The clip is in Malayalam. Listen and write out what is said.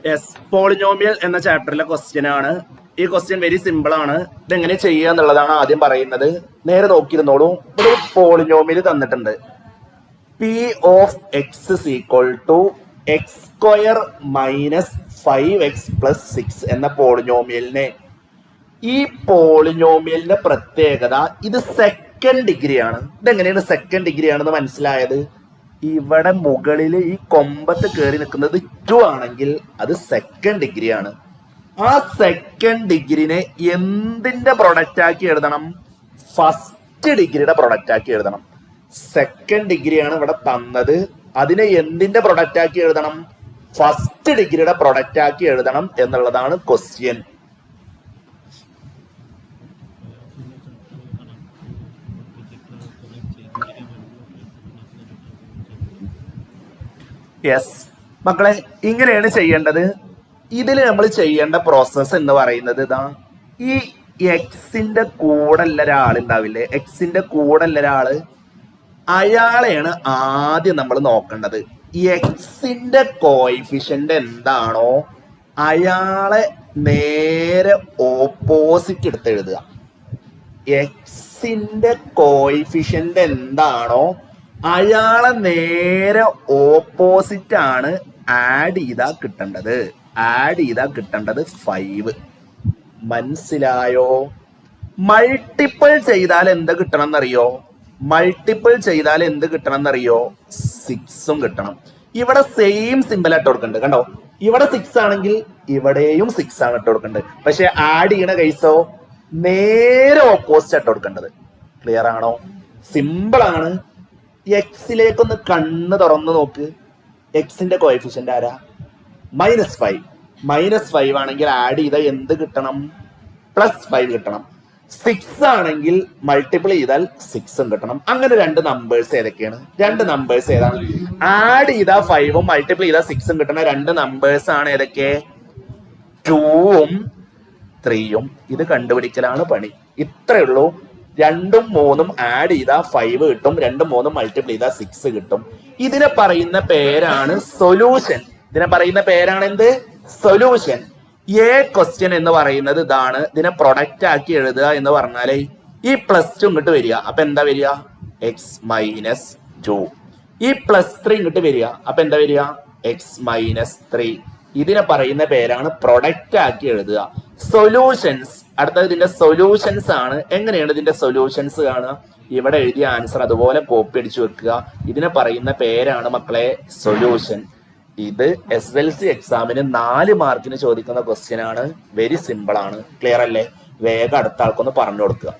യെസ്, പോളിനോമിയൽ എന്ന ചാപ്റ്ററിലെ ക്വസ്റ്റ്യൻ ആണ്. ഈ ക്വസ്റ്റ്യൻ വെരി സിമ്പിൾ ആണ്. ഇതെങ്ങനെ ചെയ്യുക എന്നുള്ളതാണ് ആദ്യം പറയുന്നത്. നേരെ നോക്കിയിരുന്നോളൂ. ഇവിടെ പോളിനോമിയൽ തന്നിട്ടുണ്ട്. P of X is equal to X square minus 5x plus 6 എന്ന പോളിനോമിയലിനെ, ഈ പോളിനോമിയലിന്റെ പ്രത്യേകത ഇത് സെക്കൻഡ് ഡിഗ്രി ആണ്. ഇതെങ്ങനെയാണ് സെക്കൻഡ് ഡിഗ്രി ആണെന്ന് മനസ്സിലായത്? ഇവിടെ മുകളിൽ ഈ കൊമ്പത്ത് കയറി നിൽക്കുന്നത് 2 ആണെങ്കിൽ അത് സെക്കൻഡ് ഡിഗ്രി ആണ്. ആ സെക്കൻഡ് ഡിഗ്രിനെ എന്തിന്റെ പ്രൊഡക്റ്റ് ആക്കി എഴുതണം? ഫസ്റ്റ് ഡിഗ്രിയുടെ പ്രൊഡക്റ്റ് ആക്കി എഴുതണം. സെക്കൻഡ് ഡിഗ്രിയാണ് ഇവിടെ തന്നത്. അതിനെ എന്തിന്റെ പ്രൊഡക്റ്റ് ആക്കി എഴുതണം? ഫസ്റ്റ് ഡിഗ്രിയുടെ പ്രൊഡക്റ്റ് ആക്കി എഴുതണം എന്നുള്ളതാണ് ക്വസ്റ്റ്യൻ. യെസ് മക്കളെ, ഇങ്ങനെയാണ് ചെയ്യേണ്ടത്. ഇതിൽ നമ്മൾ ചെയ്യേണ്ട പ്രോസസ്സ് എന്ന് പറയുന്നത് ഇതാ, ഈ എക്സിന്റെ കൂടെ ഉള്ള ഒരാളുണ്ടാവില്ലേ, എക്സിന്റെ കൂടെ ഉള്ള ഒരാള്, അയാളെയാണ് ആദ്യം നമ്മൾ നോക്കേണ്ടത്. എക്സിന്റെ കോഎഫിഷ്യന്റ് എന്താണോ അയാളെ നേരെ ഓപ്പോസിറ്റ് എടുത്ത് എഴുതുക. എക്സിന്റെ കോഎഫിഷ്യന്റ് എന്താണോ അയാളെ നേരെ ഓപ്പോസിറ്റ് ആണ് ആഡ് ചെയ്താ കിട്ടേണ്ടത്. ആഡ് ചെയ്താ കിട്ടേണ്ടത് 5. മനസ്സിലായോ? മൾട്ടിപ്പിൾ ചെയ്താൽ എന്ത് കിട്ടണം എന്നറിയോ? മൾട്ടിപ്പിൾ ചെയ്താൽ എന്ത് കിട്ടണം എന്നറിയോ? 6ഉം കിട്ടണം. ഇവിടെ സെയിം സിമ്പിൾ ആയിട്ട് കൊടുക്കുന്നുണ്ട്. കണ്ടോ, ഇവിടെ 6 ആണെങ്കിൽ ഇവിടെയും 6 ആണ് ഇട്ട് കൊടുക്കേണ്ടത്. പക്ഷെ ആഡ് ചെയ്യണ കേസോ നേരെ ഓപ്പോസിറ്റ് ആയിട്ട് കൊടുക്കേണ്ടത്. ക്ലിയർ ആണോ? സിമ്പിൾ ആണ്. എക്സിലേക്കൊന്ന് കണ്ണ് തുറന്ന് നോക്ക്. എക്സിന്റെ കോഎഫിഷ്യന്റ് ആരാ? -5. -5 ആണെങ്കിൽ ആഡ് ചെയ്താൽ എന്ത് കിട്ടണം? +5 കിട്ടണം. 6 ആണെങ്കിൽ മൾട്ടിപ്പിൾ ചെയ്താൽ 6ഉം കിട്ടണം. അങ്ങനെ രണ്ട് നമ്പേഴ്സ് ഏതൊക്കെയാണ്? രണ്ട് നമ്പേഴ്സ് ഏതാണ്? ആഡ് ചെയ്താൽ 5ഉം മൾട്ടിപ്പിൾ ചെയ്താൽ 6ഉം കിട്ടുന്ന രണ്ട് നമ്പേഴ്സ് ആണ് ഏതൊക്കെ? 2ഉം 3ഉം. ഇത് കണ്ടുപിടിക്കലാണ് പണി. ഇത്രയേ ഉള്ളൂ. 2ഉം 3ഉം ആഡ് ചെയ്താൽ 5 കിട്ടും. 2ഉം 3ഉം മൾട്ടിപ്പിൾ ചെയ്താൽ 6 കിട്ടും. ഇതിനെ പറയുന്ന പേരാണ് സൊല്യൂഷൻ. ഇതിനെ പറയുന്ന പേരാണ് എന്ത്? സൊല്യൂഷൻ. ക്വസ്റ്റ്യൻ എന്ന് പറയുന്നത് ഇതാണ്. ഇതിനെ പ്രൊഡക്റ്റ് ആക്കി എഴുതുക എന്ന് പറഞ്ഞാലേ ഈ +2 ഇങ്ങോട്ട് വരിക. അപ്പൊ എന്താ വരിക? x-2. ഈ +3 ഇങ്ങോട്ട് വരിക. അപ്പൊ എന്താ വരിക? x-3. ഇതിനെ പറയുന്ന പേരാണ് പ്രൊഡക്റ്റ് ആക്കി എഴുതുക. സൊല്യൂഷൻസ്. അടുത്തത് ഇതിന്റെ സൊല്യൂഷൻസ് ആണ്. എങ്ങനെയാണ് ഇതിന്റെ സൊല്യൂഷൻസ് കാണുക? ഇവിടെ എഴുതിയ ആൻസർ അതുപോലെ കോപ്പി അടിച്ചു വെക്കുക. ഇതിനെ പറയുന്ന പേരാണ് മക്കളെ സൊല്യൂഷൻ. ഇത് SSLC എക്സാമിന് 4 മാർക്കിന് ചോദിക്കുന്ന ക്വസ്റ്റ്യൻ ആണ്. വെരി സിമ്പിൾ ആണ്. ക്ലിയർ അല്ലേ? വേഗം അടുത്ത ആൾക്കൊന്ന് പറഞ്ഞു കൊടുക്കുക.